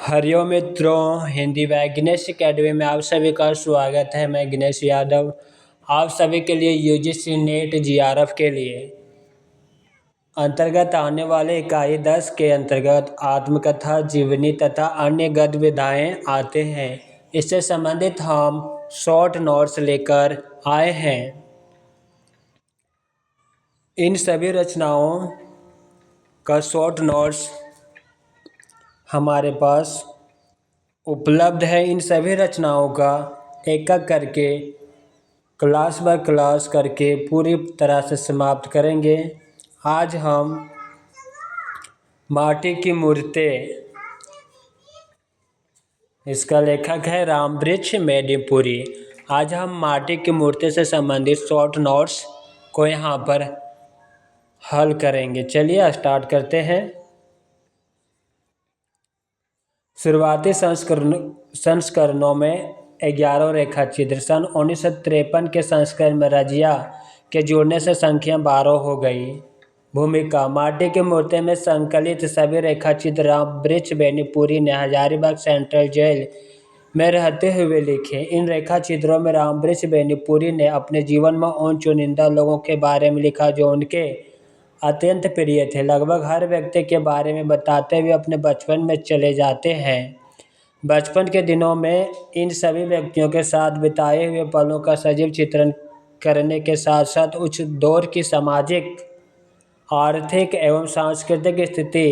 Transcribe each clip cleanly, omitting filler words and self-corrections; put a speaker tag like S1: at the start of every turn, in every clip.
S1: हरिओम मित्रों, हिंदी व गणेश अकेडमी में आप सभी का स्वागत है। मैं गणेश यादव आप सभी के लिए यूजीसी नेट जीआरएफ के लिए अंतर्गत आने वाले इकाई 10 के अंतर्गत आत्मकथा, जीवनी तथा अन्य गतिविधियाँ आते हैं। इससे संबंधित हम शॉर्ट नोट्स लेकर आए हैं। इन सभी रचनाओं का शॉर्ट नोट्स हमारे पास उपलब्ध है। इन सभी रचनाओं का एक एक करके क्लास बाय क्लास करके पूरी तरह से समाप्त करेंगे। आज हम माटी की मूर्तें, इसका लेखक है रामवृक्ष मेदिनीपुरी। आज हम माटी की मूर्ति से संबंधित शॉर्ट नोट्स को यहाँ पर हल करेंगे। चलिए स्टार्ट करते हैं। शुरुआती संस्करणों में 11 रेखा चित्र, सन 1953 के संस्करण में रजिया के जुड़ने से संख्या 12 हो गई। भूमिका: माटी की मूर्ति में संकलित सभी रेखा चित्र रामवृक्ष मेदिनीपुरी ने हजारीबाग सेंट्रल जेल में रहते हुए लिखे। इन रेखा चित्रों में रामवृक्ष मेदिनीपुरी ने अपने जीवन में उन चुनिंदा लोगों के बारे में लिखा जो उनके अत्यंत प्रिय थे। लगभग हर व्यक्ति के बारे में बताते हुए अपने बचपन में चले जाते हैं। बचपन के दिनों में इन सभी व्यक्तियों के साथ बिताए हुए पलों का सजीव चित्रण करने के साथ साथ उच्च दौर की सामाजिक, आर्थिक एवं सांस्कृतिक स्थिति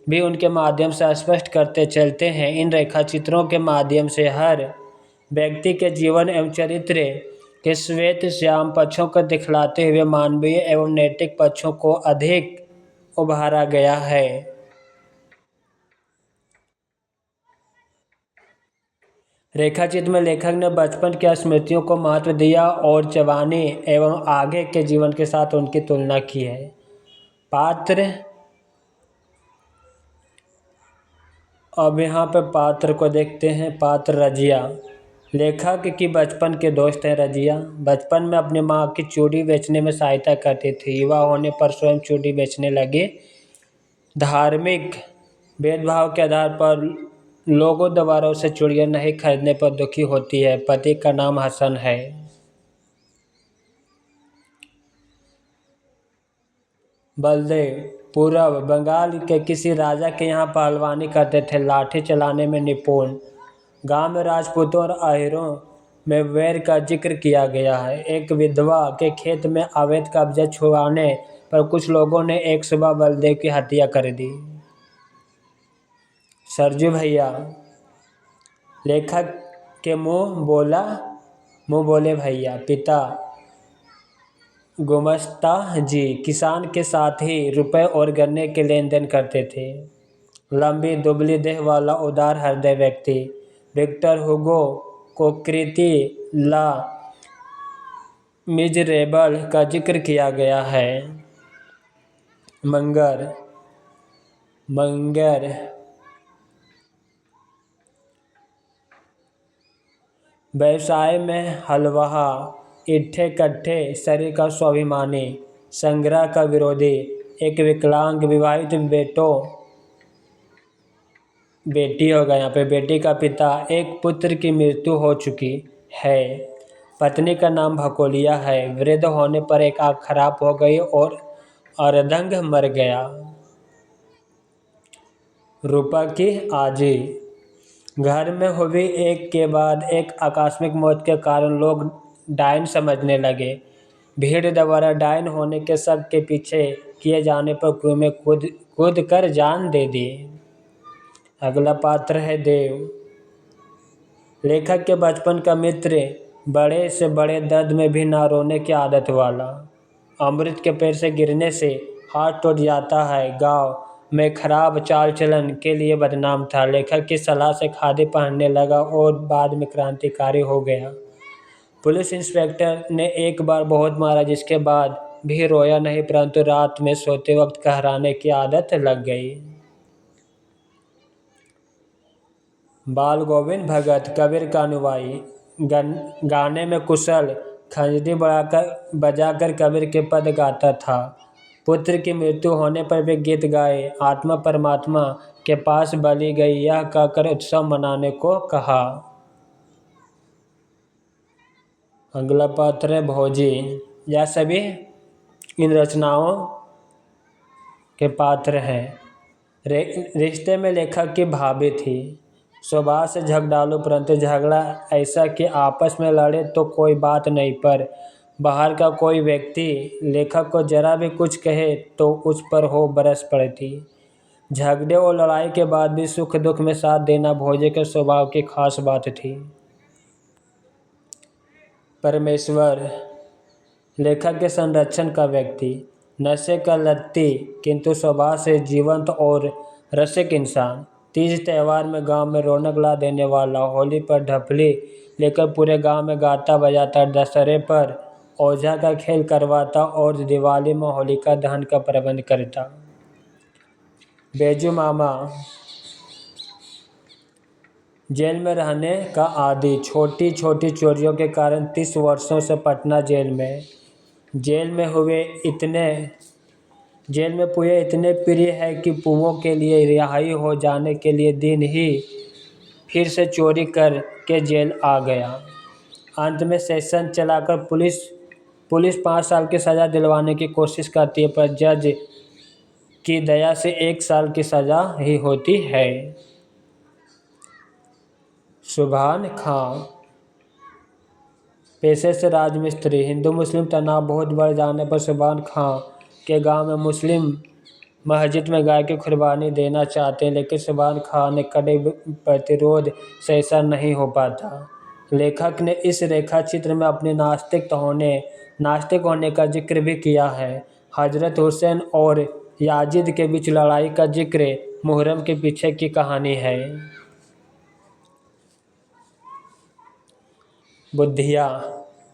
S1: भी उनके माध्यम से स्पष्ट करते चलते हैं। इन रेखा चित्रों के माध्यम से हर व्यक्ति के जीवन एवं चरित्र के श्वेत श्याम पक्षों को दिखलाते हुए मानवीय एवं नैतिक पक्षों को अधिक उभारा गया है। रेखाचित्र में लेखक ने बचपन की स्मृतियों को महत्व दिया और जवानी एवं आगे के जीवन के साथ उनकी तुलना की है। पात्र, अब यहाँ पे पात्र को देखते हैं। पात्र रजिया, लेखक की बचपन के दोस्त हैं रजिया। बचपन में अपनी माँ की चूड़ी बेचने में सहायता करती थी। युवा होने पर स्वयं चूड़ी बेचने लगे। धार्मिक भेदभाव के आधार पर लोगों द्वारा उसे चूड़ियाँ नहीं खरीदने पर दुखी होती है। पति का नाम हसन है। बलदेव, पूरब बंगाल के किसी राजा के यहाँ पहलवानी करते थे। लाठी चलाने में निपुण। गांव में राजपूतों और आहिरों में वैर का जिक्र किया गया है। एक विधवा के खेत में अवैध कब्जा छुड़वाने पर कुछ लोगों ने एक सुबह बलदेव की हत्या कर दी। सरजू भैया, लेखक के मुंह बोले भैया। पिता गुमस्ता जी किसान के साथ ही रुपए और गन्ने के लेन देन करते थे। लंबी दुबली देह वाला उदार हृदय व्यक्ति। विक्टर हुगो को कृति ला मिजरेबल का जिक्र किया गया है। मंगर व्यवसाय में हलवाहा, इट्ठे कट्ठे, शरीर का स्वाभिमानी, संग्रह का विरोधी, एक विकलांग, विवाहित बेटी होगा यहाँ पे, बेटी का पिता, एक पुत्र की मृत्यु हो चुकी है। पत्नी का नाम भकोलिया है। वृद्ध होने पर एक आँख खराब हो गई और अर्धंग मर गया। रूपा की आजी, घर में हुई एक के बाद एक आकस्मिक मौत के कारण लोग डायन समझने लगे। भीड़ द्वारा डायन होने के शक के पीछे किए जाने पर कुएं में कूद कर जान दे दी। अगला पात्र है देव, लेखक के बचपन का मित्र, बड़े से बड़े दर्द में भी ना रोने की आदत वाला। अमृत के पेड़ से गिरने से हाथ टूट जाता है। गाँव में खराब चाल चलन के लिए बदनाम था। लेखक की सलाह से खादी पहनने लगा और बाद में क्रांतिकारी हो गया। पुलिस इंस्पेक्टर ने एक बार बहुत मारा, जिसके बाद भी रोया नहीं, परंतु रात में सोते वक्त कहराने की आदत लग गई। बाल गोविंद भगत, कबीर का अनुयायी, गाने में कुशल, खंजरी बजाकर कबीर के पद गाता था। पुत्र की मृत्यु होने पर वे गीत गाए, आत्मा परमात्मा के पास बलि गई, यह कहकर उत्सव मनाने को कहा। अगला पात्र है भोजी। यह सभी इन रचनाओं के पात्र हैं। रिश्ते में लेखक की भाभी थी, स्वभाव से झगड़ालू, परंतु झगड़ा ऐसा कि आपस में लड़े तो कोई बात नहीं, पर बाहर का कोई व्यक्ति लेखक को जरा भी कुछ कहे तो उस पर हो बरस पड़ती। झगड़े और लड़ाई के बाद भी सुख दुख में साथ देना भोजे के स्वभाव की खास बात थी। परमेश्वर, लेखक के संरक्षण का व्यक्ति, नशे का लत्ती किंतु स्वभाव से जीवंत और रसिक इंसान। तीज त्यौहार में गांव में रौनक ला देने वाला, होली पर ढपली लेकर पूरे गांव में गाता बजाता, दशहरे पर ओझा का खेल करवाता और दिवाली में होलिका दहन का प्रबंध करता। बेजू मामा, जेल में रहने का आदी, छोटी छोटी चोरियों के कारण 30 वर्षों से पटना जेल में पुए इतने प्रिय है कि पुओं के लिए रिहाई हो जाने के लिए दिन ही फिर से चोरी कर के जेल आ गया। अंत में सेशन चलाकर पुलिस 5 साल की सज़ा दिलवाने की कोशिश करती है, पर जज की दया से 1 साल की सज़ा ही होती है। सुभान खां, पेशे से राजमिस्त्री। हिंदू मुस्लिम तनाव बहुत बढ़ जाने पर सुभान खां के गांव में मुस्लिम मस्जिद में गाय की कुर्बानी देना चाहते हैं, लेकिन सुभान खां ने कड़े प्रतिरोध से ऐसा नहीं हो पाता। लेखक ने इस रेखा चित्र में अपने नास्तिक होने का जिक्र भी किया है। हजरत हुसैन और याजिद के बीच लड़ाई का जिक्र मुहर्रम के पीछे की कहानी है। बुद्धिया,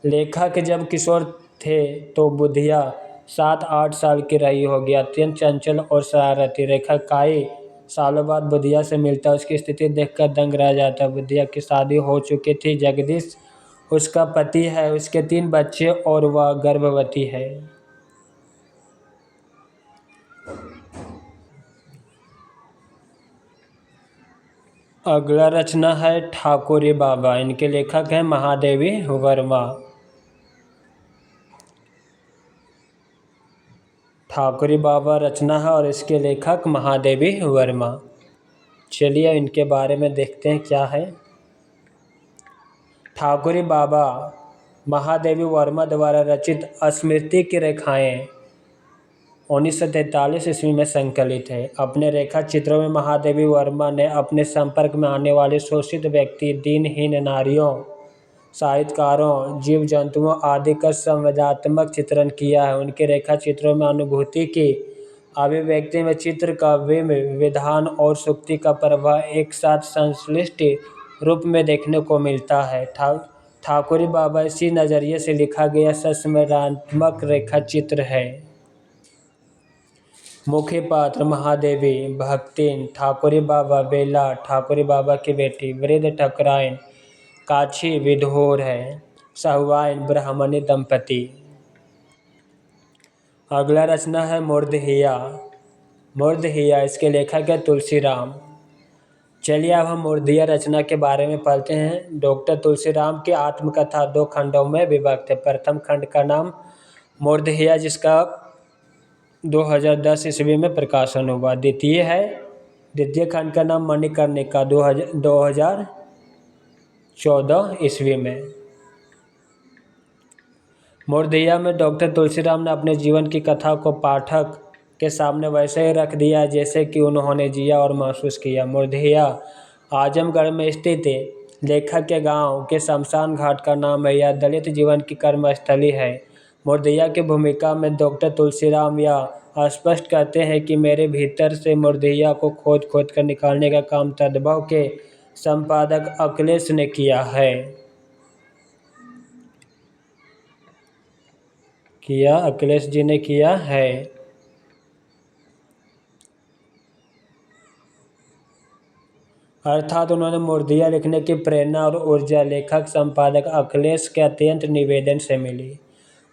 S1: लेखक जब किशोर थे तो बुद्धिया 7-8 साल की रही होगी। अत्यंत चंचल और शरारती लेखक कई सालों बाद बुद्धिया से मिलता, उसकी स्थिति देखकर दंग रह जाता। बुद्धिया की शादी हो चुकी थी, जगदीश उसका पति है, उसके 3 बच्चे और वह गर्भवती है। अगला रचना है ठाकुरी बाबा। इनके लेखक हैं महादेवी वर्मा। ठाकुरी बाबा रचना है और इसके लेखक महादेवी वर्मा। चलिए इनके बारे में देखते हैं क्या है। ठाकुरी बाबा महादेवी वर्मा द्वारा रचित स्मृति की रेखाएं 1943 ईस्वी में संकलित है। अपने रेखा चित्रों में महादेवी वर्मा ने अपने संपर्क में आने वाले शोषित व्यक्ति, दीनहीन नारियों, साहित्यकारों, जीव जंतुओं आदि का संवेदनात्मक चित्रण किया है। उनके रेखा चित्रों में अनुभूति की अभिव्यक्ति में चित्र का विधान और सूक्ति का प्रवाह एक साथ संश्लिष्ट रूप में देखने को मिलता है। ठाकुरी बाबा इसी नज़रिए से लिखा गया संवेदनात्मक रेखा चित्र है। मुख्य पात्र महादेवी भक्तिन, ठाकुरी बाबा बेला, ठाकुरी बाबा की बेटी, वृद्ध ठाकुराइन, काछी विधुर है, साहुआइन ब्राह्मणी दंपति। अगला रचना है मुर्दहिया। इसके लेखक है तुलसीराम। चलिए अब हम मुर्दहिया रचना के बारे में पढ़ते हैं। डॉक्टर तुलसीराम की आत्मकथा 2 खंडों में विभक्त है। प्रथम खंड का नाम मुर्दहिया, जिसका 2010 ईस्वी में प्रकाशन हुआ। द्वितीय खंड का नाम मणिकर्णिका 2014 ईस्वी में। मुर्दहिया में डॉक्टर तुलसीराम ने अपने जीवन की कथा को पाठक के सामने वैसे ही रख दिया जैसे कि उन्होंने जिया और महसूस किया। मुर्दहिया आजमगढ़ में स्थित लेखक के गांव के शमशान घाट का नाम है। यह दलित जीवन की कर्मस्थली है। मुर्दहिया की भूमिका में डॉक्टर तुलसीराम यह स्पष्ट करते हैं कि मेरे भीतर से मुर्दहिया को खोद खोद कर निकालने का काम तद्भव के संपादक अखिलेश ने किया है। अखिलेश जी ने किया है। अर्थात उन्होंने मुर्दहिया लिखने की प्रेरणा और ऊर्जा लेखक संपादक अखिलेश के अत्यंत निवेदन से मिली।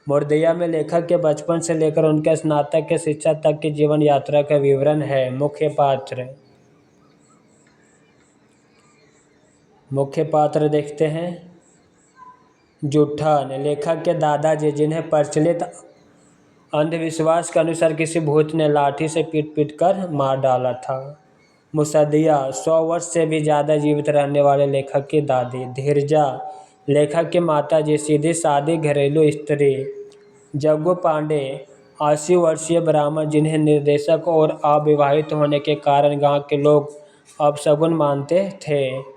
S1: मोरदैया में लेखक के बचपन से लेकर उनके स्नातक के शिक्षा तक की जीवन यात्रा का विवरण है। मुख्य पात्र देखते हैं। जुट्ठन, लेखक के दादाजी, जिन्हें प्रचलित अंधविश्वास के अनुसार किसी भूत ने लाठी से पीट पीट कर मार डाला था। मुसद्दिया, 100 वर्ष से भी ज़्यादा जीवित रहने वाले लेखक की दादी। धीरजा, लेखक की माताजी, सीधी सादी घरेलू स्त्री। जग्गू पांडे, 80 वर्षीय ब्राह्मण, जिन्हें निर्देशक और अविवाहित होने के कारण गांव के लोग अपशगुन मानते थे।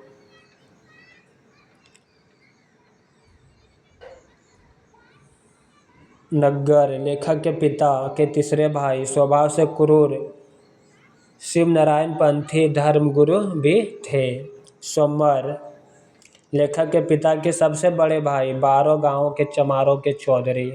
S1: नग्गर, लेखक के पिता के तीसरे भाई, स्वभाव से क्रूर शिवनारायण पंथी धर्मगुरु भी थे। सोमर, लेखक के पिता के सबसे बड़े भाई, 12 गांवों के चमारों के चौधरी।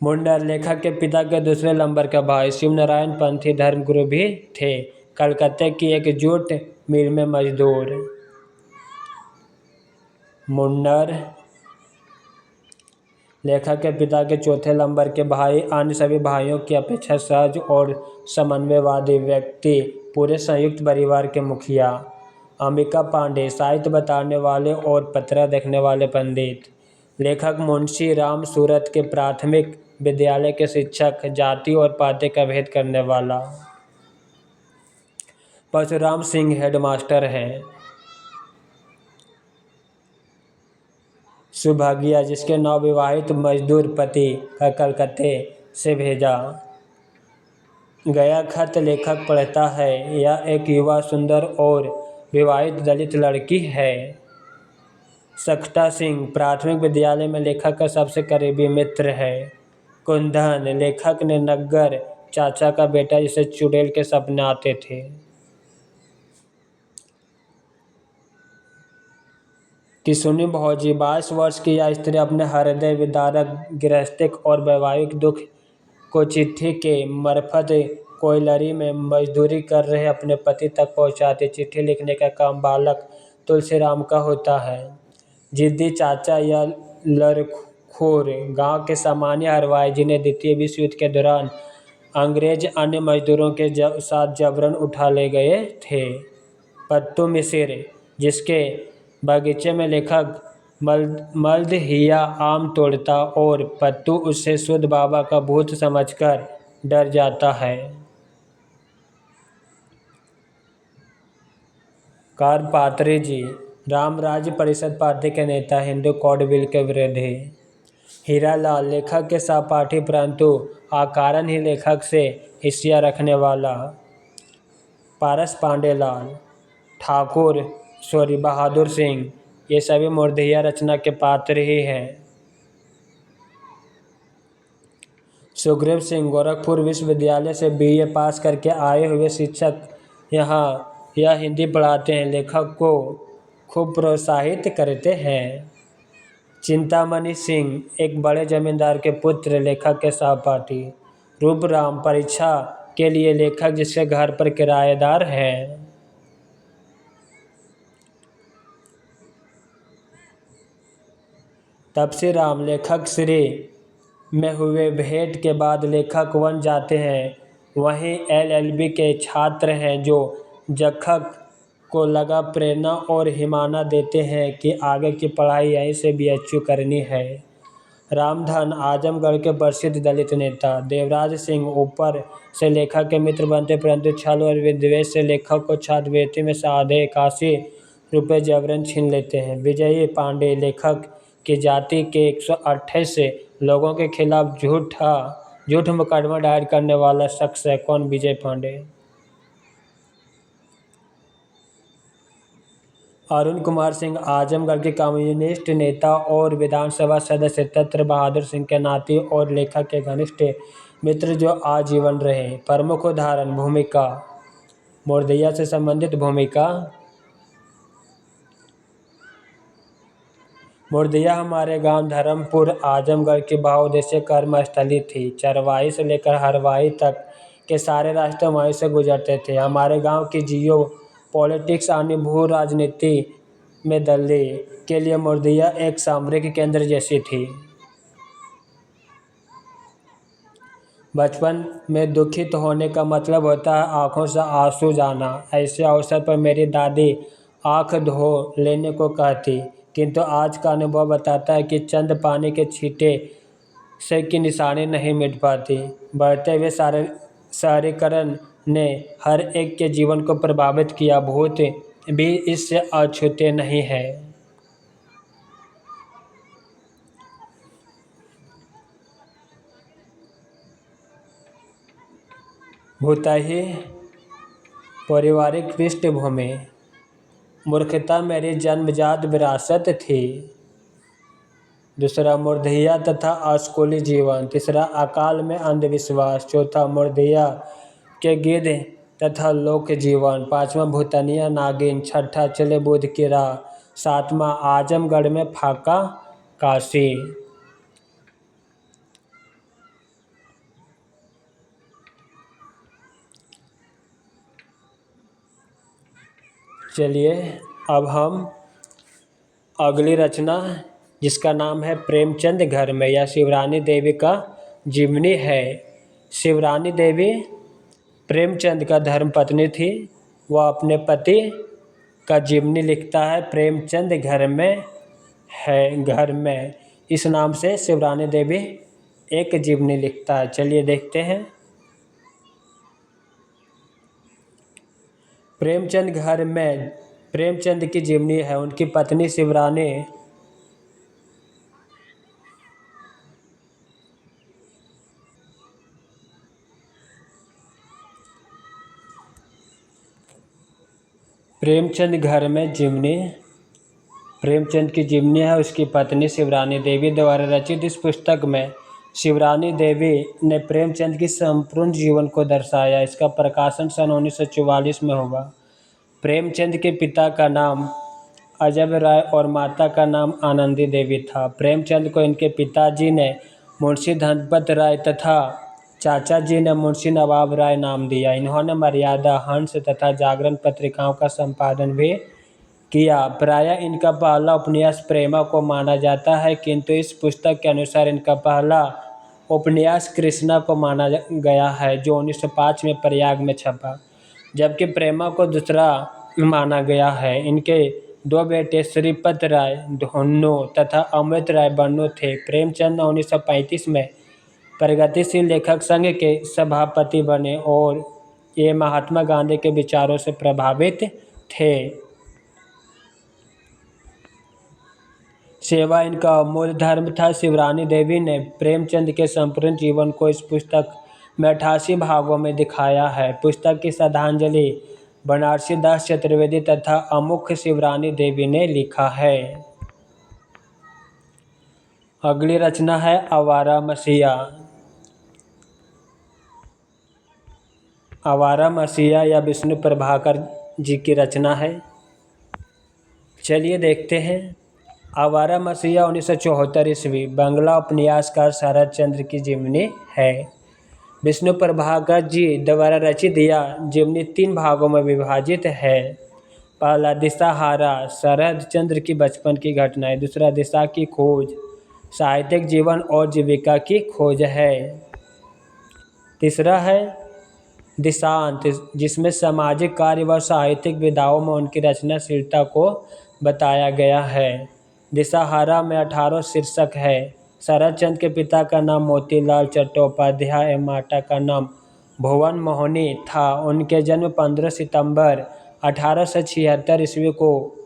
S1: मुंडर, लेखक के पिता के दूसरे नंबर के भाई, शिवनारायण पंथी धर्मगुरु भी थे। कलकत्ते की एक जूट मिल में मजदूर। मुन्नर, लेखक के पिता के चौथे नंबर के भाई, अन्य सभी भाइयों की अपेक्षा सहज और समन्वयवादी व्यक्ति, पूरे संयुक्त परिवार के मुखिया। अंबिका पांडे, साहित्य बताने वाले और पत्रा देखने वाले पंडित। लेखक मुंशी राम सूरत के प्राथमिक विद्यालय के शिक्षक, जाति और पाते का भेद करने वाला। परशुराम सिंह हेडमास्टर हैं। सुभागिया, जिसके नवविवाहित मजदूर पति का कलकत्ते से भेजा गया खत लेखक पढ़ता है। यह एक युवा, सुंदर और विवाहित दलित लड़की है। सखता सिंह, प्राथमिक विद्यालय में लेखक का सबसे करीबी मित्र है। कुंदन, लेखक ने नग्गर चाचा का बेटा, जिसे चुड़ैल के सपने आते थे। किशुनी भौजी, 22 वर्ष की यह स्त्री अपने हृदय विदारक गृहस्थिक और वैवाहिक दुख को चिट्ठी के मार्फत कोयलरी में मजदूरी कर रहे अपने पति तक पहुंचाती। चिट्ठी लिखने का काम बालक तुलसीराम का होता है। जिद्दी चाचा या लड़खोर, गांव के सामान्य हरवाई, जिन्हें द्वितीय विश्व युद्ध के दौरान अंग्रेज अन्य मजदूरों के साथ जबरन उठा ले गए थे। पत्तू मिसिर, जिसके बगीचे में लेखक मल्दहिया आम तोड़ता और पत्तू उससे शुद्ध बाबा का भूत समझकर डर जाता है। कारपात्री जी, रामराज्य परिषद पार्टी के नेता, हिंदू कोड बिल के विरोधी। हीरालाल, लेखक के सहपाठी परंतु अकारण ही लेखक से ईर्ष्या रखने वाला। पारस पांडेलाल ठाकुर, बहादुर सिंह, ये सभी मोरदैया रचना के पात्र ही हैं। सुग्रीव सिंह, गोरखपुर विश्वविद्यालय से BA पास करके आए हुए शिक्षक, यह हिंदी पढ़ाते हैं। लेखक को खूब प्रोत्साहित करते हैं। चिंतामणि सिंह, एक बड़े जमींदार के पुत्र, लेखक के सहपाठी। रूपराम, परीक्षा के लिए लेखक जिसके घर पर किराएदार हैं। तपसीराम, लेखक श्री में हुए भेंट के बाद लेखक वन जाते हैं। वहीं LLB के छात्र हैं जो जखक को लगा प्रेरणा और हिमाना देते हैं कि आगे की पढ़ाई यहीं से BHU करनी है। रामधन, आजमगढ़ के प्रसिद्ध दलित नेता। देवराज सिंह, ऊपर से लेखक के मित्र बनते परंतु छल और विद्वेष से लेखक को छात्रवृत्ति में साढ़े 81 रुपये जबरन छीन लेते हैं। विजयी पांडे, लेखक की जाति के 128 लोगों के खिलाफ झूठ मुकदमा दायर करने वाला शख्स है। कौन? विजय पांडे। अरुण कुमार सिंह, आजमगढ़ के कम्युनिस्ट नेता और विधानसभा सदस्य, तत्र बहादुर सिंह के नाती और लेखक के घनिष्ठ मित्र जो आजीवन रहे। प्रमुख उदाहरण। भूमिका, मोरदैया से संबंधित भूमिका। मोरदैया हमारे गांव धर्मपुर आजमगढ़ की बहुउद्देशीय कर्मस्थली थी। चरवाही से लेकर हरवाही तक के सारे रास्ते वहीं से गुजरते थे। हमारे गांव की जियो पॉलिटिक्स यानी भू राजनीति में दिल्ली के लिए मुर्दिया एक सामरिक केंद्र जैसी थी। बचपन में दुखित होने का मतलब होता है आंखों से आंसू जाना। ऐसे अवसर पर मेरी दादी आंख धो लेने को कहती, किंतु आज का अनुभव बताता है कि चंद पानी के छींटे से की निशानी नहीं मिट पाती। बढ़ते हुए शहरीकरण ने हर एक के जीवन को प्रभावित किया, भूत भी इससे अछूते नहीं है। भूतही पारिवारिक पृष्ठभूमि। मूर्खता मेरी जन्मजात विरासत थी। दूसरा, मुर्दिया तथा स्कूली जीवन। तीसरा, अकाल में अंधविश्वास। चौथा, मुर्दिया के गिद्ध तथा लोक जीवन। पांचवा, भूतनिया नागिन। छठा, चले बुध की राह। सातवां, आजमगढ़ में फाका काशी। चलिए अब हम अगली रचना, जिसका नाम है प्रेमचंद घर में, या शिवरानी देवी का जीवनी है। शिवरानी देवी प्रेमचंद का धर्मपत्नी थी। वह अपने पति का जीवनी लिखता है। प्रेमचंद घर में है, घर में, इस नाम से शिवरानी देवी एक जीवनी लिखता है। चलिए देखते हैं। प्रेमचंद घर में प्रेमचंद की जीवनी है। उनकी पत्नी शिवरानी प्रेमचंद घर में जीवनी प्रेमचंद की जीवनी है। उसकी पत्नी शिवरानी देवी द्वारा रचित इस पुस्तक में शिवरानी देवी ने प्रेमचंद की संपूर्ण जीवन को दर्शाया। इसका प्रकाशन सन 1944 में हुआ। प्रेमचंद के पिता का नाम अजब राय और माता का नाम आनंदी देवी था। प्रेमचंद को इनके पिताजी ने मुंशी धनपत राय तथा चाचा जी ने मुंशी नवाब राय नाम दिया। इन्होंने मर्यादा, हंस तथा जागरण पत्रिकाओं का संपादन भी किया। प्रायः इनका पहला उपन्यास प्रेमा को माना जाता है, किंतु इस पुस्तक के अनुसार इनका पहला उपन्यास कृष्णा को माना गया है, जो 1905 में प्रयाग में छपा, जबकि प्रेमा को दूसरा माना गया है। इनके दो बेटे श्रीपत राय धोन्नो तथा अमृत राय बन्नो थे। प्रेमचंद 1935 में प्रगतिशील लेखक संघ के सभापति बने और ये महात्मा गांधी के विचारों से प्रभावित थे। सेवा इनका मूल धर्म था। शिवरानी देवी ने प्रेमचंद के संपूर्ण जीवन को इस पुस्तक में 88 भागों में दिखाया है। पुस्तक की श्रद्धांजलि बनारसी दास चतुर्वेदी तथा अमुख शिवरानी देवी ने लिखा है। अगली रचना है आवारा मसीहा। आवारा मसीहा या विष्णु प्रभाकर जी की रचना है। चलिए देखते हैं। आवारा मसीहा 1974 ईस्वी बांग्ला उपन्यासकार शरद चंद्र की जीवनी है। विष्णु प्रभाकर जी द्वारा रचित यह जीवनी 3 भागों में विभाजित है। पहला, दिशाहारा, शरद चंद्र की बचपन की घटनाएं। दूसरा, दिशा की खोज, साहित्यिक जीवन और जीविका की खोज है। तीसरा है दिशांत, जिसमें सामाजिक कार्य व साहित्यिक विधाओं में उनकी रचनाशीलता को बताया गया है। दिशाहारा में 18 शीर्षक है। शरद चंद्र के पिता का नाम मोतीलाल चट्टोपाध्याय एवं माता का नाम भुवन मोहिनी था। उनके जन्म 15 सितंबर 1876 ईस्वी को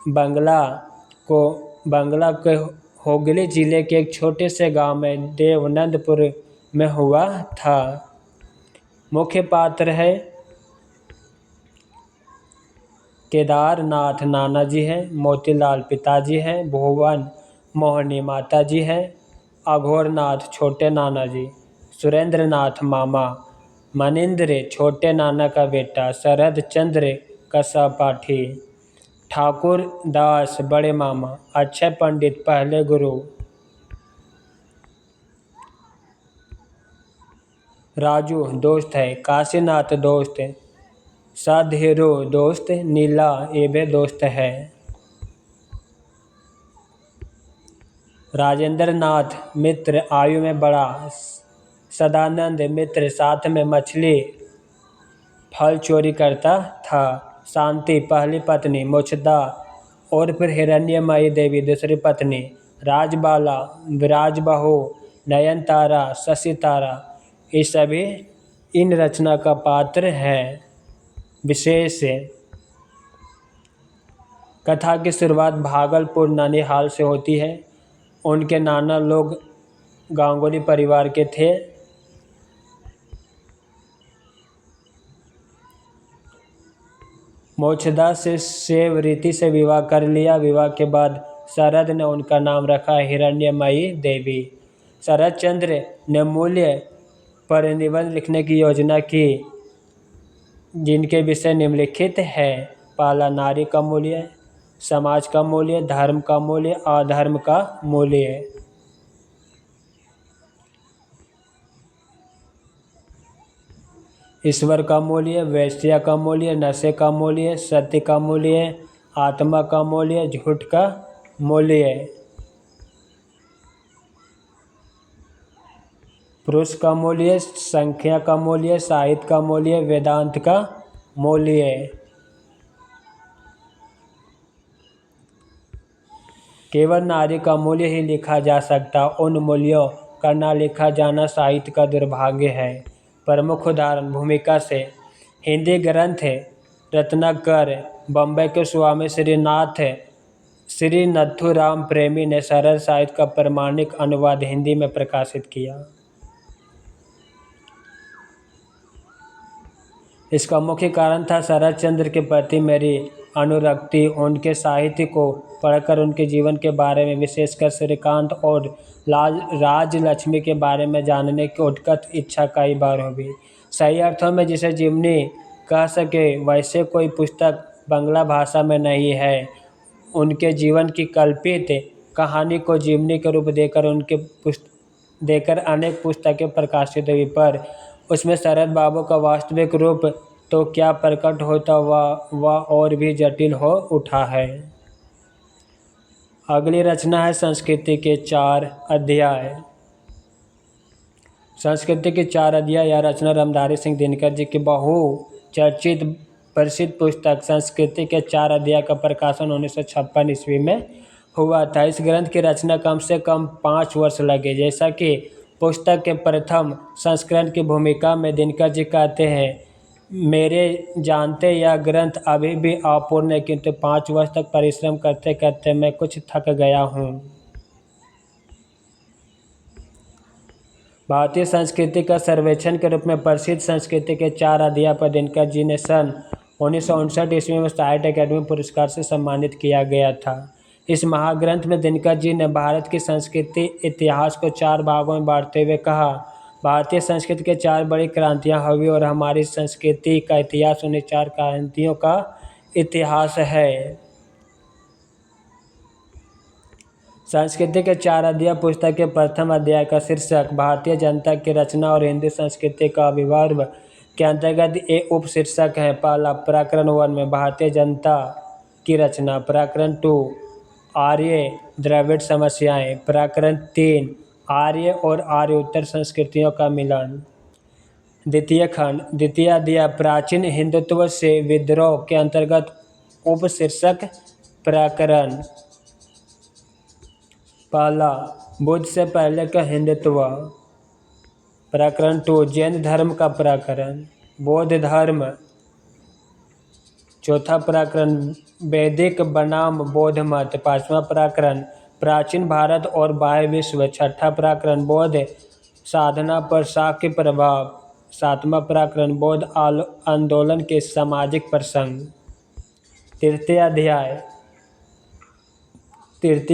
S1: बांग्ला के हुगली जिले के एक छोटे से गांव में देवनंदपुर में हुआ था। मुख्य पात्र है केदारनाथ नाना जी हैं, मोतीलाल पिताजी हैं, भुवन मोहिनी माता जी हैं, अघोरनाथ छोटे नाना जी, सुरेंद्रनाथ मामा, मनिंद्र छोटे नाना का बेटा, शरद चंद्र का सहपाठी, ठाकुर दास बड़े मामा, अक्षय पंडित पहले गुरु, राजू दोस्त है, काशीनाथ दोस्त, साधेरो दोस्त, नीला एबे दोस्त है। राजेंद्र नाथ मित्र आयु में बड़ा, सदानंद मित्र साथ में मछली फल चोरी करता था। शांति पहली पत्नी, मोक्षदा और फिर हिरण्यमयी देवी दूसरी पत्नी, राजबाला, विराजबहू, नयनतारा, शशितारा, ये सभी इन रचना का पात्र हैं। विशेष कथा की शुरुआत भागलपुर ननिहाल से होती है। उनके नाना लोग गांगुली परिवार के थे। मोक्षदा से सेवरीति से विवाह कर लिया। विवाह के बाद शरद ने उनका नाम रखा हिरण्यमयी देवी। शरद चंद्र ने मूल्य पर निबंध लिखने की योजना की, जिनके विषय निम्नलिखित है। पहला, नारी का मूल्य, समाज का मूल्य, धर्म का मूल्य, अधर्म का मूल्य। ईश्वर का मूल्य, वैश्या का मूल्य, नशे का मूल्य, सत्य का मूल्य, आत्मा का मूल्य, झूठ का मूल्य। पुरुष का मूल्य, संख्या का मूल्य, साहित्य का मूल्य, वेदांत का मूल्य। केवल नारी का मूल्य ही लिखा जा सकता, उन मूल्यों का न लिखा जाना साहित्य का दुर्भाग्य है। प्रमुख उदाहरण भूमिका से हिंदी ग्रंथ रत्नाकर, बम्बई के स्वामी श्री नथुराम प्रेमी ने सरल साहित्य का प्रमाणिक अनुवाद हिंदी में प्रकाशित किया। इसका मुख्य कारण था शरद चंद्र के प्रति मेरी अनुरक्ति। उनके साहित्य को पढ़कर उनके जीवन के बारे में, विशेषकर श्रीकांत और राजलक्ष्मी के बारे में जानने की उत्कट इच्छा कई बार हुई। सही अर्थों में जिसे जीवनी कह सके वैसे कोई पुस्तक बांग्ला भाषा में नहीं है। उनके जीवन की कल्पित कहानी को जीवनी के रूप देकर अनेक पुस्तकें प्रकाशित हुई, पर उसमें शरद बाबू का वास्तविक रूप तो क्या प्रकट होता वह और भी जटिल हो उठा है। अगली रचना है संस्कृति के 4 अध्याय। संस्कृति के 4 अध्याय यह रचना रामधारी सिंह दिनकर जी की बहुचर्चित प्रसिद्ध पुस्तक संस्कृति के 4 अध्याय का प्रकाशन 1956 ईस्वी में हुआ था। इस ग्रंथ की रचना कम से कम 5 वर्ष लगे। जैसा कि पुस्तक के प्रथम संस्करण की भूमिका में दिनकर जी कहते हैं, मेरे जानते यह ग्रंथ अभी भी अपूर्ण है, किंतु 5 वर्ष तक परिश्रम करते करते मैं कुछ थक गया हूँ। भारतीय संस्कृति का सर्वेक्षण के रूप में प्रसिद्ध संस्कृति के 4 अध्याय पर दिनकर जी ने सन 1959 ईस्वी में साहित्य अकादमी पुरस्कार से सम्मानित किया गया था। इस महाग्रंथ में दिनकर जी ने भारत की संस्कृति इतिहास को 4 भागों में बांटते हुए कहा, भारतीय संस्कृति के 4 बड़ी क्रांतियाँ हुई और हमारी संस्कृति का इतिहास उन्हीं 4 क्रांतियों का इतिहास है। संस्कृति के 4 अध्याय पुस्तक के प्रथम अध्याय का शीर्षक भारतीय जनता की रचना और हिंदू संस्कृति का आविर्भाव के अंतर्गत ये उप शीर्षक है। पहला, प्रकरण 1 में भारतीय जनता की रचना। प्रकरण 2, आर्य द्रविड़ समस्याएं। प्रकरण 3, आर्य और आर्य उत्तर संस्कृतियों का मिलन। द्वितीय खंड, द्वितीय अध्याय प्राचीन हिंदुत्व से विद्रोह के अंतर्गत उप शीर्षक प्रकरण। पहला, बुद्ध से पहले का हिंदुत्व। प्रकरण 2, जैन धर्म का प्रकरण। बौद्ध धर्म। चौथा प्रकरण, वैदिक बनाम बौद्ध मत। 5वां प्रकरण, प्राचीन भारत और बाह्य विश्व। 6ठा प्रकरण, बौद्ध साधना पर शाक्य प्रभाव। 7वां प्रकरण, बौद्ध आंदोलन के सामाजिक प्रसंग। तृतीय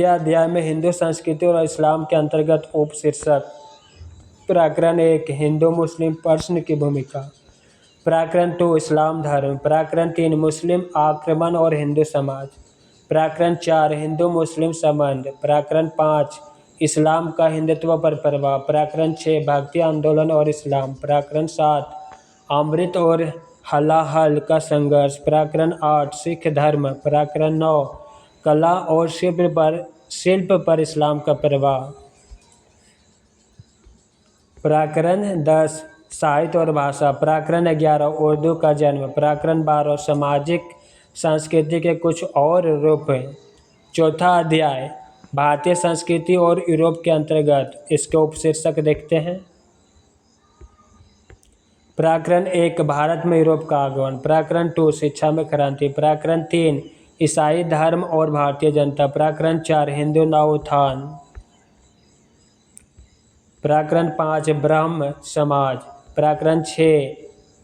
S1: अध्याय में हिंदू संस्कृति और इस्लाम के अंतर्गत उप शीर्षक। प्रकरण 1, हिंदू मुस्लिम प्रश्न की भूमिका। प्रकरण 2, इस्लाम धर्म। प्रकरण 3, मुस्लिम आक्रमण और हिंदू समाज। प्रकरण 4, हिंदू मुस्लिम संबंध। प्रकरण 5, इस्लाम का हिंदुत्व पर प्रभाव। प्रकरण 6, भक्ति आंदोलन और इस्लाम। प्रकरण 7, अमृत और हलाहल का संघर्ष। प्रकरण 8, सिख धर्म। प्रकरण 9, कला और शिल्प पर शिल्प पर इस्लाम का प्रभाव। प्रकरण 10 साहित्य और भाषा। प्रकरण 11 उर्दू का जन्म। प्रकरण 12 सामाजिक संस्कृति के कुछ और रूप। चौथा अध्याय भारतीय संस्कृति और यूरोप के अंतर्गत। इसके उपशीर्षक देखते हैं। प्रकरण 1 भारत में यूरोप का आगमन। प्रकरण 2 शिक्षा में क्रांति। प्रकरण 3 ईसाई धर्म और भारतीय जनता। प्रकरण 4 हिंदू नव उत्थान। प्रकरण 5 ब्रह्म समाज। प्रकरण 6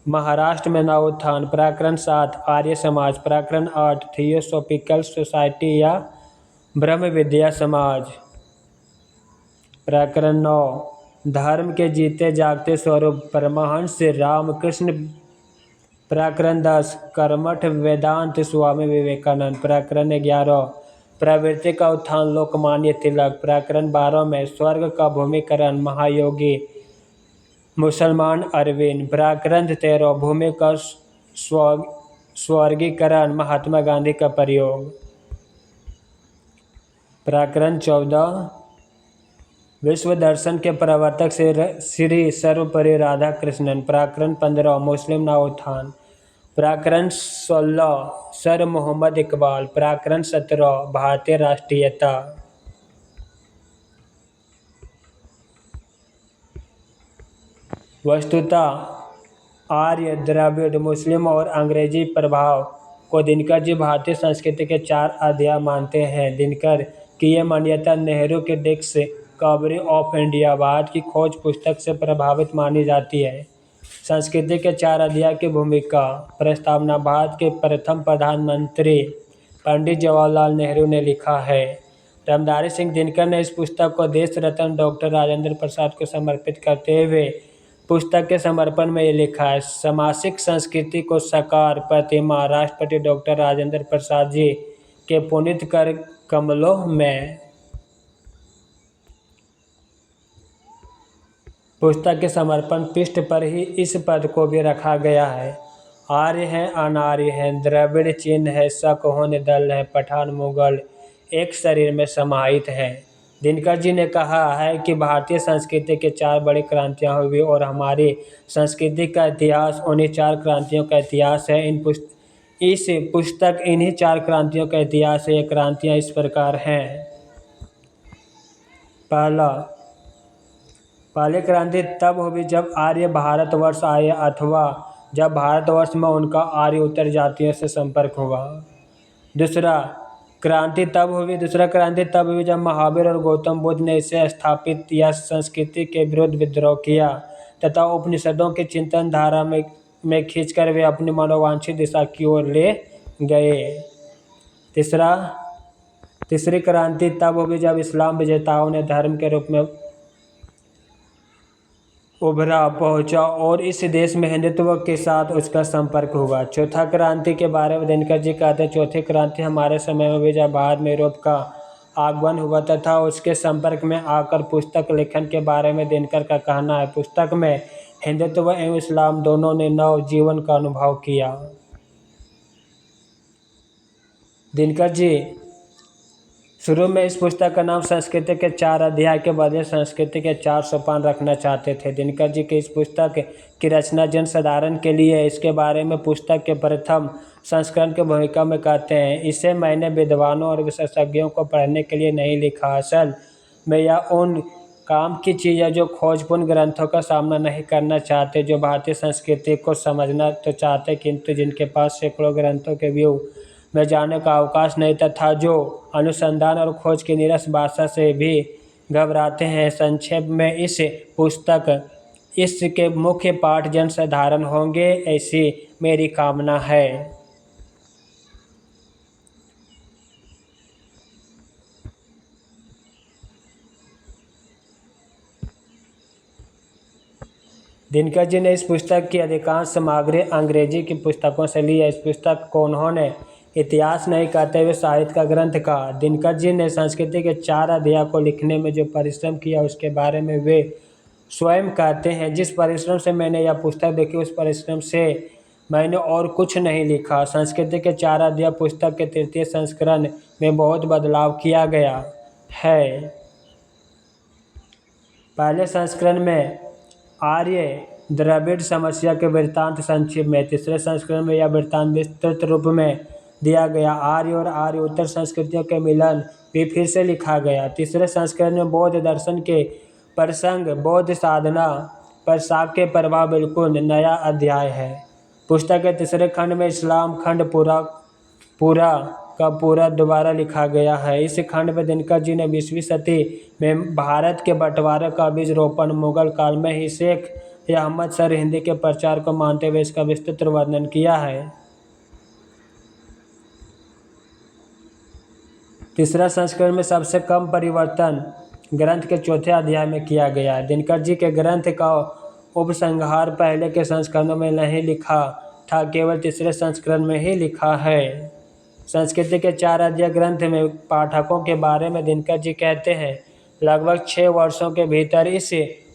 S1: महाराष्ट्र में नव उत्थान। प्रकरण 7 आर्य समाज। प्रकरण 8 थियोसॉफिकल सोसाइटी या ब्रह्म विद्या समाज। प्रकरण 9 धर्म के जीते जागते स्वरूप परमहंस रामकृष्ण। प्रकरण 10 कर्मठ वेदांत स्वामी विवेकानंद। प्रकरण 11 प्रवृत्ति का उत्थान लोकमान्य तिलक। प्रकरण 12 में स्वर्ग का भूमिकरण महायोगी मुसलमान अरविंद। प्रकरण 13 भूमि का स्वर्गीकरण महात्मा गांधी का प्रयोग। प्रकरण 14 विश्व दर्शन के प्रवर्तक श्री सर्वपरि राधाकृष्णन। प्रकरण 15 मुस्लिम नव उत्थान। प्रकरण 16 सर मोहम्मद इकबाल। प्रकरण 17 भारतीय राष्ट्रीयता। वस्तुतः आर्य द्रविड़ मुस्लिम और अंग्रेजी प्रभाव को दिनकर जी भारतीय संस्कृति के 4 अध्याय मानते हैं। दिनकर की ये मान्यता नेहरू के डिस्कवरी ऑफ इंडिया भारत की खोज पुस्तक से प्रभावित मानी जाती है। संस्कृति के 4 अध्याय की भूमिका। प्रस्तावना भारत के प्रथम प्रधानमंत्री पंडित जवाहरलाल नेहरू ने लिखा है। रामधारी सिंह दिनकर ने इस पुस्तक को देश रत्न डॉक्टर राजेंद्र प्रसाद को समर्पित करते हुए पुस्तक के समर्पण में ये लिखा है। सामासिक संस्कृति को साकार प्रतिमा राष्ट्रपति डॉक्टर राजेंद्र प्रसाद जी के पुनीत कर कमलों में। पुस्तक के समर्पण पृष्ठ पर ही इस पद को भी रखा गया है। आर्य हैं अनार्य हैं, द्रविड़ चीन है, शक होने दल है, पठान मुगल एक शरीर में समाहित हैं। दिनकर जी ने कहा है कि भारतीय संस्कृति के 4 बड़ी क्रांतियाँ हुई और हमारी संस्कृति का इतिहास उन्हीं 4 क्रांतियों का इतिहास है। इस पुस्तक इन्हीं 4 क्रांतियों का इतिहास है। ये क्रांतियाँ इस प्रकार हैं। पहली क्रांति तब हुई जब आर्य भारतवर्ष आए अथवा जब भारतवर्ष में उनका आर्य उत्तर जातियों से संपर्क हुआ। दूसरा क्रांति तब हुई जब महावीर और गौतम बुद्ध ने इसे स्थापित या संस्कृति के विरुद्ध विद्रोह किया तथा उपनिषदों के चिंतन धारा में खींचकर वे अपनी मनोवांछित दिशा की ओर ले गए। तीसरी क्रांति तब हुई जब इस्लाम विजेताओं ने धर्म के रूप में उभरा पहुंचा और इस देश में हिंदुत्व के साथ उसका संपर्क हुआ। चौथा क्रांति के बारे में दिनकर जी कहते हैं, चौथी क्रांति हमारे समय में भी जब भारत में यूरोप का आगमन हुआ तथा उसके संपर्क में आकर पुस्तक लेखन के बारे में दिनकर का कहना है। पुस्तक में हिंदुत्व एवं इस्लाम दोनों ने नव जीवन का अनुभव किया। दिनकर जी शुरू में इस पुस्तक का नाम संस्कृति के 4 अध्याय के बदले संस्कृति के 4 सोपान रखना चाहते थे। दिनकर जी की इस पुस्तक की रचना जनसाधारण के लिए इसके बारे में पुस्तक के प्रथम संस्करण की भूमिका में कहते हैं, इसे मैंने विद्वानों और विशेषज्ञों को पढ़ने के लिए नहीं लिखा। असल में यह उन काम की चीज़ है जो खोजपूर्ण ग्रंथों का सामना नहीं करना चाहते, जो भारतीय संस्कृति को समझना तो चाहते किंतु जिनके पास सैकड़ों ग्रंथों के व्यू में जाने का अवकाश नहीं तथा जो अनुसंधान और खोज की नीरस भाषा से भी घबराते हैं। संक्षेप में इस पुस्तक इसके मुख्य पाठ जनसाधारण होंगे, ऐसी मेरी कामना है। दिनकर जी ने इस पुस्तक की अधिकांश सामग्री अंग्रेजी की पुस्तकों से ली है। इस पुस्तक को उन्होंने इतिहास नहीं कहते हुए साहित्य का ग्रंथ कहा। दिनकर जी ने संस्कृति के 4 अध्याय को लिखने में जो परिश्रम किया उसके बारे में वे स्वयं कहते हैं, जिस परिश्रम से मैंने यह पुस्तक देखी उस परिश्रम से मैंने और कुछ नहीं लिखा। संस्कृति के 4 अध्याय पुस्तक के 3य संस्करण में बहुत बदलाव किया गया। है। पहले संस्करण में आर्य द्रविड़ समस्या के वृत्तांत संक्षिप्त में, तीसरे संस्करण में यह वृत्तांत विस्तृत रूप में दिया गया। आर्य और आर्य उत्तर संस्कृतियों के मिलन भी फिर से लिखा गया। तीसरे संस्करण में बौद्ध दर्शन के प्रसंग, बौद्ध साधना पर शाक्य के प्रभाव बिल्कुल नया अध्याय है। पुस्तक के तीसरे खंड में इस्लाम खंड पूरा दोबारा लिखा गया है। इस खंड में दिनकर जी ने 20वीं सदी में भारत के बंटवारे का बीज रोपण, मुगल काल में ही शेख अहमद सर हिंदी के प्रचार को मानते हुए इसका विस्तृत वर्णन किया है। तीसरा संस्करण में सबसे कम परिवर्तन ग्रंथ के चौथे अध्याय में किया गया है। दिनकर जी के ग्रंथ का उपसंहार पहले के संस्करणों में नहीं लिखा था, केवल तीसरे संस्करण में ही लिखा है। संस्कृति के 4 अध्याय ग्रंथ में पाठकों के बारे में दिनकर जी कहते हैं, लगभग 6 वर्षों के भीतर इस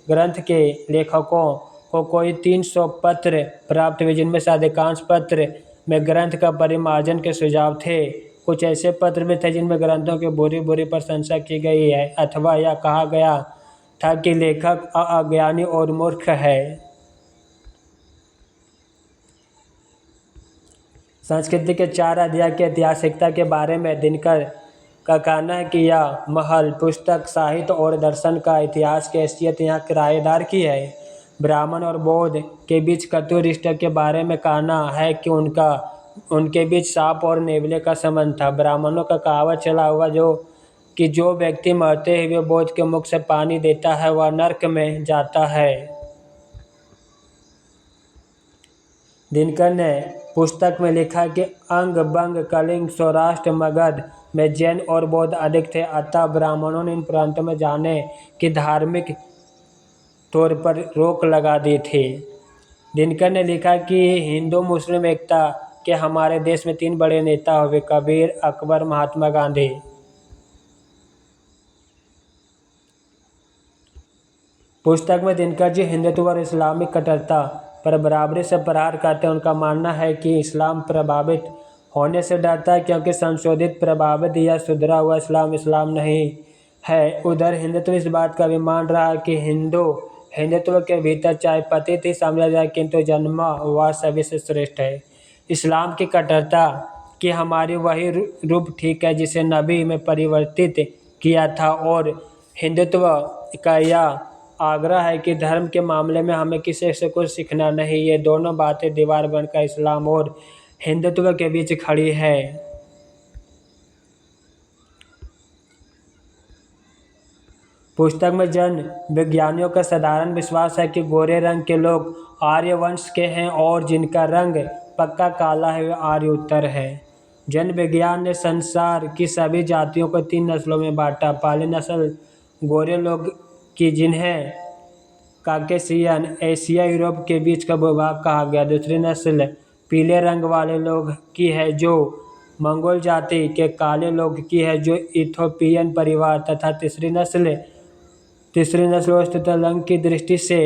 S1: ग्रंथ के लेखकों को कोई 300 पत्र प्राप्त हुए, जिनमें से अधिकांश पत्र में ग्रंथ का परिमार्जन के सुझाव थे। कुछ ऐसे पत्र भी थे जिनमें ग्रंथों की बुरी प्रशंसा की गई है अथवा यह कहा गया था कि लेखक अज्ञानी और मूर्ख है। संस्कृति के 4 अध्याय की ऐतिहासिकता के बारे में दिनकर का कहना है कि यह महल पुस्तक साहित्य और दर्शन का इतिहास की हैसियत यहाँ किराएदार की है। ब्राह्मण और बौद्ध के बीच कटु रिश्ते के बारे में कहना है कि उनके बीच सांप और नेवले का संबंध था। ब्राह्मणों का कहावत चला हुआ जो व्यक्ति मरते हुए बौद्ध के मुख से पानी देता है वह नरक में जाता है। दिनकर ने पुस्तक में लिखा कि अंग, बंग, कलिंग, सौराष्ट्र, मगध में जैन और बौद्ध अधिक थे, अतः ब्राह्मणों ने इन प्रांतों में जाने की धार्मिक तौर पर रोक लगा दी थी। दिनकर ने लिखा कि हिंदू मुस्लिम एकता के हमारे देश में 3 बड़े नेता हुए, कबीर, अकबर, महात्मा गांधी। पुस्तक में दिनकर जी हिंदुत्व और इस्लामिक कट्टरता पर बराबरी से प्रहार करते हैं। उनका मानना है कि इस्लाम प्रभावित होने से डरता है क्योंकि संशोधित, प्रभावित या सुधरा हुआ इस्लाम नहीं है। उधर हिंदुत्व इस बात का भी मान रहा है कि हिंदुत्व के भीतर चाहे पतित ही समझा जाए किंतु जन्मा वह सभी से श्रेष्ठ है। इस्लाम की कट्टरता कि हमारी वही रूप ठीक है जिसे नबी में परिवर्तित किया था, और हिंदुत्व का यह आग्रह है कि धर्म के मामले में हमें किसी से कुछ सीखना नहीं। ये दोनों बातें दीवार बनकर इस्लाम और हिंदुत्व के बीच खड़ी है। पुस्तक में जन विज्ञानियों का साधारण विश्वास है कि गोरे रंग के लोग आर्य वंश के हैं और जिनका रंग पक्का काला है वे आर्य उत्तर है। जन विज्ञान ने संसार की सभी जातियों को 3 नस्लों में बांटा। पहली नस्ल गोरे लोग की जिन्हें काकेशियन, एशिया यूरोप के बीच का भूभाग कहा गया। दूसरी नस्ल पीले रंग वाले लोग की है जो मंगोल जाति के काले लोग की है जो इथोपियन परिवार, तथा तीसरी नस्ल वस्तुतः रंग की दृष्टि से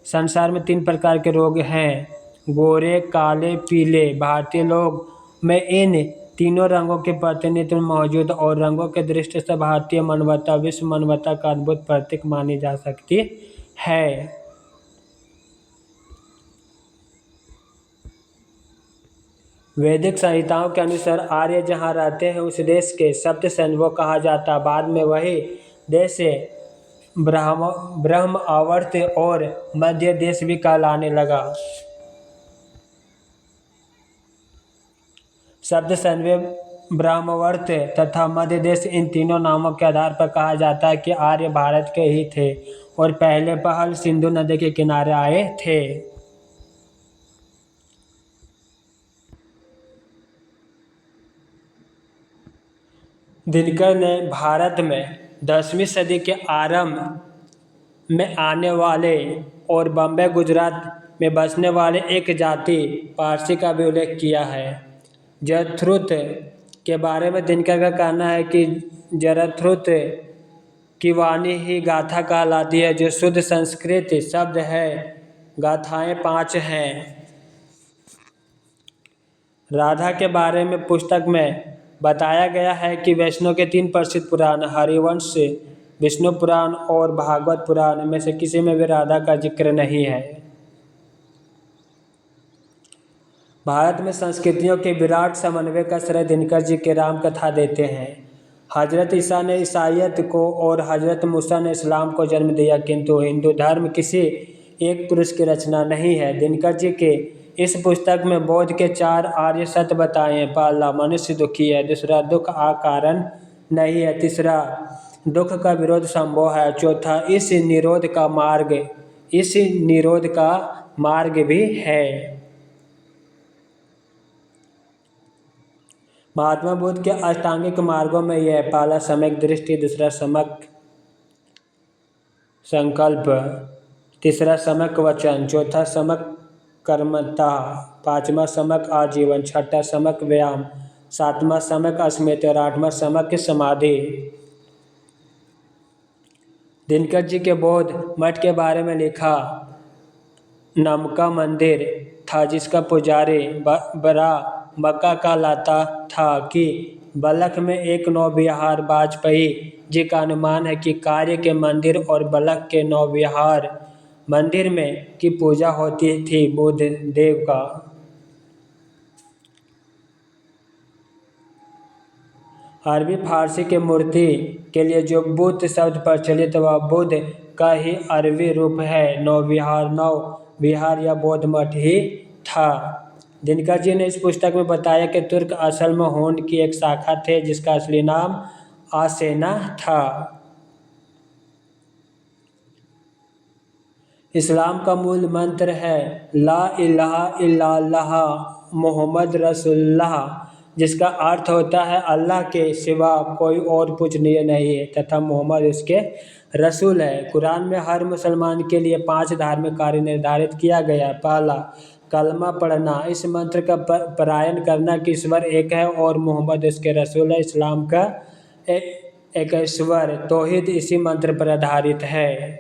S1: संसार में 3 प्रकार के रोग हैं, गोरे, काले, पीले। भारतीय लोग में इन तीनों रंगों के प्रतिनिधित्व मौजूद और रंगों के दृष्टि से भारतीय मानवता विश्व मानवता का अद्भुत प्रतीक मानी जा सकती है। वैदिक संहिताओं के अनुसार आर्य जहाँ रहते हैं उस देश के सप्त सैन्वों कहा जाता। बाद में वही देश ब्रह्म आवर्त और मध्य देश भी कहलाने लगा। शब्द सन्वे, ब्रह्मवर्त तथा मध्य देश इन तीनों नामों के आधार पर कहा जाता है कि आर्य भारत के ही थे और पहले पहल सिंधु नदी के किनारे आए थे। दिनकर ने भारत में 10वीं सदी के आरंभ में आने वाले और बम्बई गुजरात में बसने वाले एक जाति पारसी का भी उल्लेख किया है। जरथुस्त्र के बारे में दिनकर का कहना है कि जरथुस्त्र की वाणी ही गाथा कहलाती है जो शुद्ध संस्कृत शब्द है। गाथाएं 5 हैं। राधा के बारे में पुस्तक में बताया गया है कि वैष्णव के 3 प्रसिद्ध पुराण हरिवंश, विष्णु पुराण और भागवत पुराण में से किसी में भी राधा का जिक्र नहीं है। भारत में संस्कृतियों के विराट समन्वय का श्रेय दिनकर जी के राम कथा देते हैं। हजरत ईसा ने ईसाइयत को और हजरत मूसा ने इस्लाम को जन्म दिया, किंतु हिंदू धर्म किसी एक पुरुष की रचना नहीं है। दिनकर जी के इस पुस्तक में बौद्ध के 4 आर्य सत्य बताए हैं। पहला, मनुष्य दुखी है। दूसरा, दुख कारण नहीं है। तीसरा, दुख का विरोध संभव है। चौथा, इस निरोध का मार्ग भी है। महात्मा बुद्ध के अष्टांगिक मार्गों में यह पहला सम्यक दृष्टि, दूसरा सम्यक संकल्प, तीसरा सम्यक वचन, चौथा सम्यक कर्मता, पांचवा सम्यक आजीवन, छठा सम्यक व्यायाम, सातवां सम्यक अस्मिता और आठवां सम्यक समाधि। दिनकर जी के बौद्ध मठ के बारे में लिखा, नमका मंदिर था जिसका पुजारी बड़ा मक्का का लाता था कि बलख में एक नौविहार वाजपेयी जी का अनुमान है कि कार्य के मंदिर और बलख के नौविहार मंदिर में की पूजा होती थी बुद्ध देव का। अरबी फारसी के मूर्ति के लिए जो बुद्ध शब्द प्रचलित वह बुद्ध का ही अरबी रूप है। नौविहार या बौद्ध मठ ही था। दिनकर जी ने इस पुस्तक में बताया कि तुर्क असल में होंड की एक शाखा थे जिसका असली नाम आसेना था। इस्लाम का मूल मंत्र है ला इलाहा इल्लल्लाह मोहम्मद रसूलुल्लाह, जिसका अर्थ होता है अल्लाह के सिवा कोई और पूजनीय नहीं है तथा मोहम्मद उसके रसूल है। कुरान में हर मुसलमान के लिए 5 धार्मिक कार्य निर्धारित किया गया। पहला, कलमा पढ़ना, इस मंत्र का पारायण करना कि ईश्वर एक है और मोहम्मद उसके रसूल है। इस्लाम का एकेश्वर तौहीद इसी मंत्र पर आधारित है।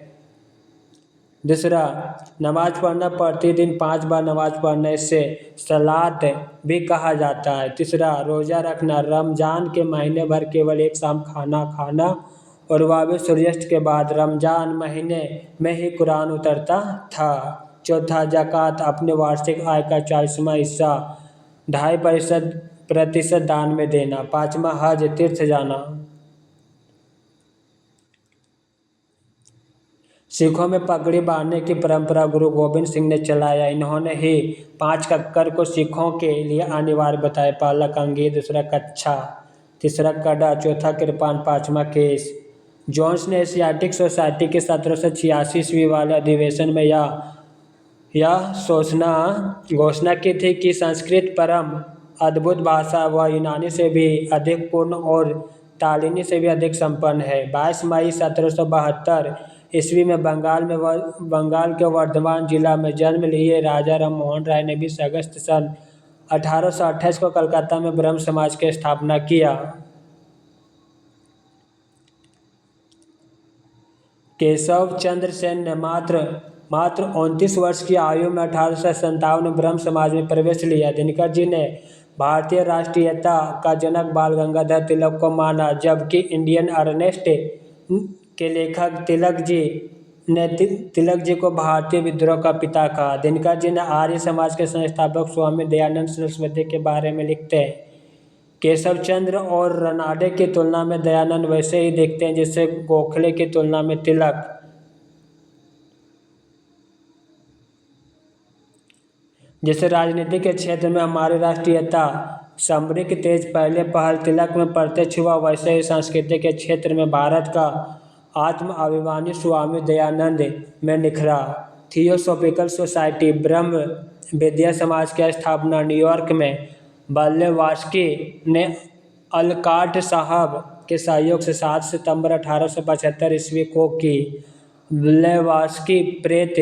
S1: दूसरा, नमाज पढ़ना, प्रतिदिन 5 बार नमाज पढ़ने से सलात भी कहा जाता है। तीसरा, रोज़ा रखना, रमजान के महीने भर केवल एक शाम खाना खाना और वह भी सूर्यास्त के बाद। रमजान महीने में ही कुरान उतरता था। चौथा, ज़कात, अपने वार्षिक आय का 40वां हिस्सा 2.5% दान में देना। पाँचवा, हज, तीर्थ जाना। सिखों में पगड़ी बांधने की परंपरा गुरु गोविंद सिंह ने चलाया। इन्होंने ही 5 कक्कर को सिखों के लिए अनिवार्य बताया। पहला कंघी, दूसरा कच्छा, तीसरा कड़ा, चौथा कृपान, पाँचवा केस। जोन्स ने एशियाटिक सोसाइटी के 1786 ईस्वी वाले अधिवेशन में यह घोषणा की थी कि संस्कृत परम अद्भुत भाषा व यूनानी से भी अधिक पूर्ण और तालिनी से भी अधिक संपन्न है। 22 मई 1772 ईस्वी में बंगाल के वर्धमान जिला में जन्म लिए राजा राम मोहन राय ने 20 अगस्त सन 1828 को कलकत्ता में ब्रह्म समाज की स्थापना किया। केशव चंद्र सेन ने मात्र 29 वर्ष की आयु में 1857 में ब्रह्म समाज में प्रवेश लिया। दिनकर जी ने भारतीय राष्ट्रीयता का जनक बाल गंगाधर तिलक को माना, जबकि इंडियन अर्नेस्ट के लेखक तिलक जी को भारतीय विद्रोह का पिता कहा। दिनकर जी ने आर्य समाज के संस्थापक स्वामी दयानंद सरस्वती के बारे में लिखते हैं, केशव चंद्र और रनाडे की तुलना में दयानंद वैसे ही दिखते हैं जैसे गोखले की तुलना में तिलक। जैसे राजनीति के क्षेत्र में हमारी राष्ट्रीयता सामरिक तेज पहले पहल तिलक में प्रत्यक्ष हुआ, वैसे ही संस्कृति के क्षेत्र में भारत का आत्म अभिमानी स्वामी दयानंद में निखरा। थियोसॉफिकल सोसाइटी ब्रह्म विद्या समाज की स्थापना न्यूयॉर्क में बल्लेवास्की ने अलकाट साहब के सहयोग से 7 सितंबर 1875 ईस्वी को की। बल्लेवास्की प्रेत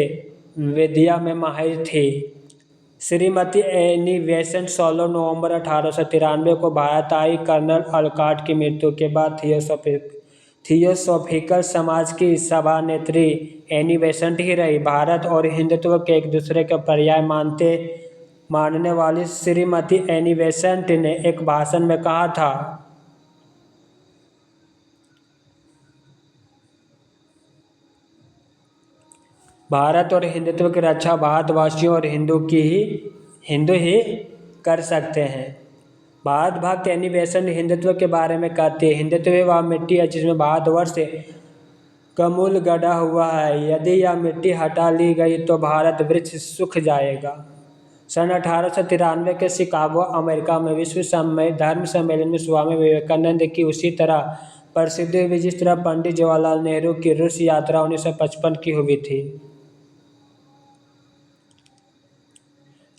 S1: विद्या में माहिर थी। श्रीमती एनी बेसेंट 16 नवंबर 1893 को भारत आई। कर्नल अलकाट की मृत्यु के बाद थियोसॉफिकल समाज की सभानेत्री एनी बेसेंट ही रही। भारत और हिंदुत्व के एक दूसरे के पर्याय मानने वाली श्रीमती एनी बेसेंट ने एक भाषण में कहा था। भारत और हिंदुत्व की रक्षा भारतवासियों और हिंदू ही कर सकते हैं। भारत भक्त एनी बेसेंट हिंदुत्व के बारे में कहते हैं, हिंदुत्व वह मिट्टी है जिसमें भारतवर्ष का मूल गड़ा हुआ है। यदि यह मिट्टी हटा ली गई तो भारत वृक्ष सूख जाएगा। सन 1893 के शिकागो अमेरिका में विश्व धर्म सम्मेलन में स्वामी विवेकानंद की उसी तरह प्रसिद्धि हुई जिस तरह पंडित जवाहरलाल नेहरू की रूस यात्रा 1955 की हुई थी।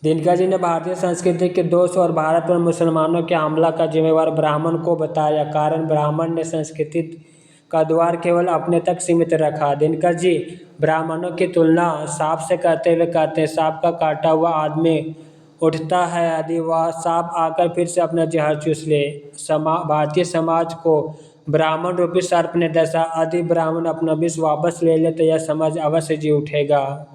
S1: दिनकर जी ने भारतीय संस्कृति के दोष और भारत पर मुसलमानों के हमला का जिम्मेवार ब्राह्मण को बताया, कारण ब्राह्मण ने संस्कृति का द्वार केवल अपने तक सीमित रखा। दिनकर जी ब्राह्मणों की तुलना सांप से करते हुए कहते हैं, सांप का काटा हुआ आदमी उठता है यदि वह सांप आकर फिर से अपना जहर चूस ले। भारतीय समाज को ब्राह्मण रूपी सर्प ने दशा, यदि ब्राह्मण अपना विष वापस ले ले तो यह समाज अवश्य जी उठेगा।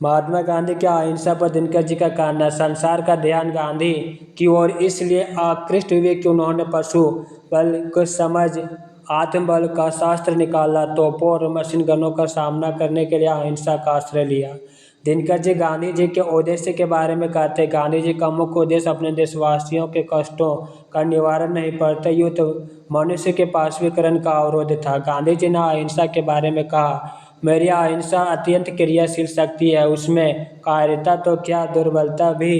S1: महात्मा गांधी के अहिंसा पर दिनकर जी का कहना, संसार का ध्यान गांधी की ओर इसलिए आकृष्ट हुए कि उन्होंने पशु बल को समझ आत्मबल का शास्त्र निकाला, तोपों और मशीन गनों का सामना करने के लिए अहिंसा का आश्रय लिया। दिनकर जी गांधी जी के उद्देश्य के बारे में कहते हैं, गांधी जी का मुख्य उद्देश्य अपने देशवासियों के कष्टों का निवारण नहीं पड़ता युद्ध मनुष्य के पार्श्वीकरण का अवरोध था। गांधी जी ने अहिंसा के बारे में कहा, मेरी अहिंसा अत्यंत क्रियाशील शक्ति है, उसमें कायरता तो क्या दुर्बलता भी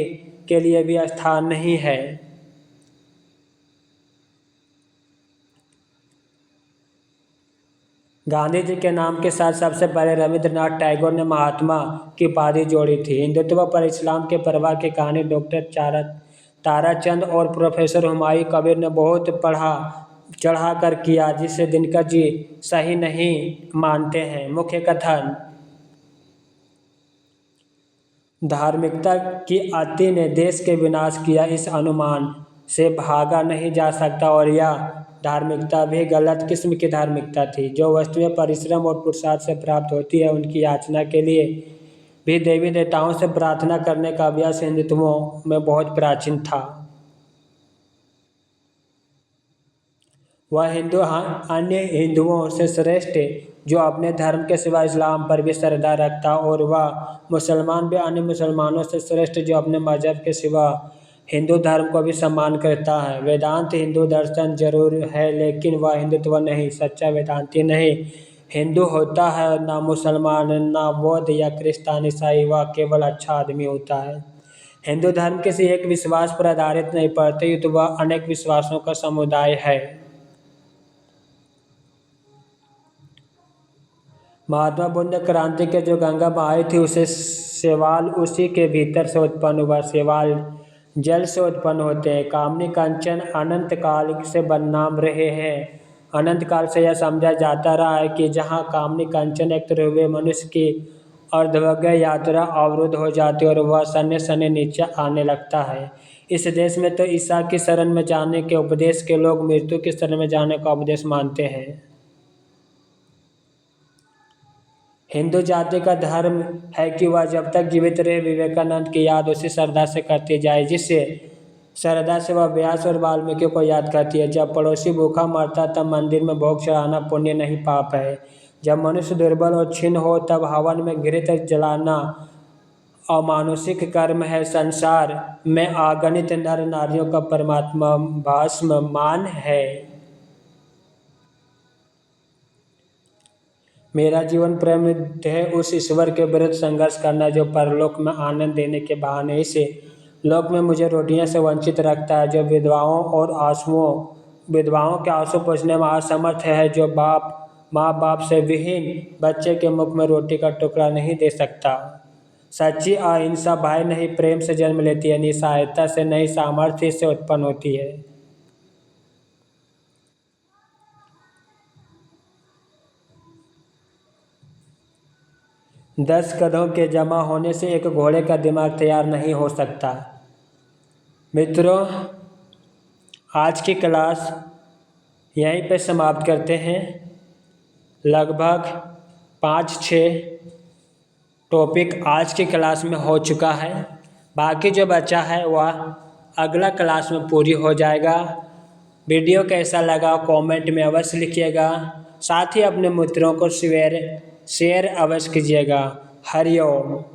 S1: के लिए भी स्थान नहीं है। गांधी जी के नाम के साथ सबसे पहले रविंद्रनाथ टैगोर ने महात्मा की उपाधि जोड़ी थी। हिंदुत्व पर इस्लाम के प्रभाव की कहानी डॉक्टर ताराचंद और प्रोफेसर हुमायूं कबीर ने बहुत पढ़ा चढ़ा कर किया, जिसे दिनकर जी सही नहीं मानते हैं। मुख्य कथन, धार्मिकता की अति ने देश के विनाश किया, इस अनुमान से भागा नहीं जा सकता और यह धार्मिकता भी गलत किस्म की धार्मिकता थी। जो वस्तुएं परिश्रम और पुरुषार्थ से प्राप्त होती है उनकी याचना के लिए भी देवी देवताओं से प्रार्थना करने का अभ्यास हिंदुत्वों में बहुत प्राचीन था। वह हिंदू अन्य हिंदुओं से श्रेष्ठ जो अपने धर्म के सिवा इस्लाम पर भी श्रद्धा रखता, और वह मुसलमान भी अन्य मुसलमानों से श्रेष्ठ जो अपने मजहब के सिवा हिंदू धर्म को भी सम्मान करता है। वेदांत हिंदू दर्शन जरूर है लेकिन वह हिंदुत्व नहीं। सच्चा वेदांती नहीं हिंदू होता है, ना मुसलमान, ना बौद्ध या क्रिस्तान ईसाई, वह केवल अच्छा आदमी होता है। हिंदू धर्म किसी एक विश्वास पर आधारित नहीं पड़ते, तो वह अनेक विश्वासों का समुदाय है। महात्मा बुद्ध क्रांति के जो गंगा में आई थी उसे शैवाल उसी के भीतर से उत्पन्न हुआ। शैवाल जल से उत्पन्न होते हैं। कामनी कांचन अनंत काल से बदनाम रहे हैं। अनंत काल से यह समझा जाता रहा है कि जहाँ कामनी कांचन एकत्र हुए मनुष्य की अर्धवज्ञ यात्रा अवरुद्ध हो जाती है और वह सन्ने सन्ने नीचे आने लगता है। इस देश में तो ईसा की शरण में जाने के उपदेश के लोग मृत्यु की शरण में जाने का उपदेश मानते हैं। हिंदू जाति का धर्म है कि वह जब तक जीवित रहे विवेकानंद की याद उसी श्रद्धा से करती जाए, जिससे श्रद्धा से वह व्यास और वाल्मीकि को याद करती है। जब पड़ोसी भूखा मरता तब मंदिर में भोग चढ़ाना पुण्य नहीं पाप है। जब मनुष्य दुर्बल और क्षीण हो तब हवन में घृत जलाना अमानुषिक कर्म है। संसार में अगणित नर नारियों का परमात्मा भस्म मान है। मेरा जीवन प्रेम है उस ईश्वर के विरुद्ध संघर्ष करना जो परलोक में आनंद देने के बहाने इस लोक में मुझे रोटियां से वंचित रखता है, जो विधवाओं के आंसू पोंछने में असमर्थ है, जो माँ बाप से विहीन बच्चे के मुख में रोटी का टुकड़ा नहीं दे सकता। सच्ची अहिंसा भय नहीं प्रेम से जन्म लेती है, निस्सहायता से नहीं सामर्थ्य से उत्पन्न होती है। दस गधों के जमा होने से एक घोड़े का दिमाग तैयार नहीं हो सकता। मित्रों, आज की क्लास यहीं पे समाप्त करते हैं। लगभग 5-6 टॉपिक आज की क्लास में हो चुका है। बाकी जो बचा है वह अगला क्लास में पूरी हो जाएगा। वीडियो कैसा लगा कमेंट में अवश्य लिखिएगा। साथ ही अपने मित्रों को शेयर अवश्य कीजिएगा। हरिओम।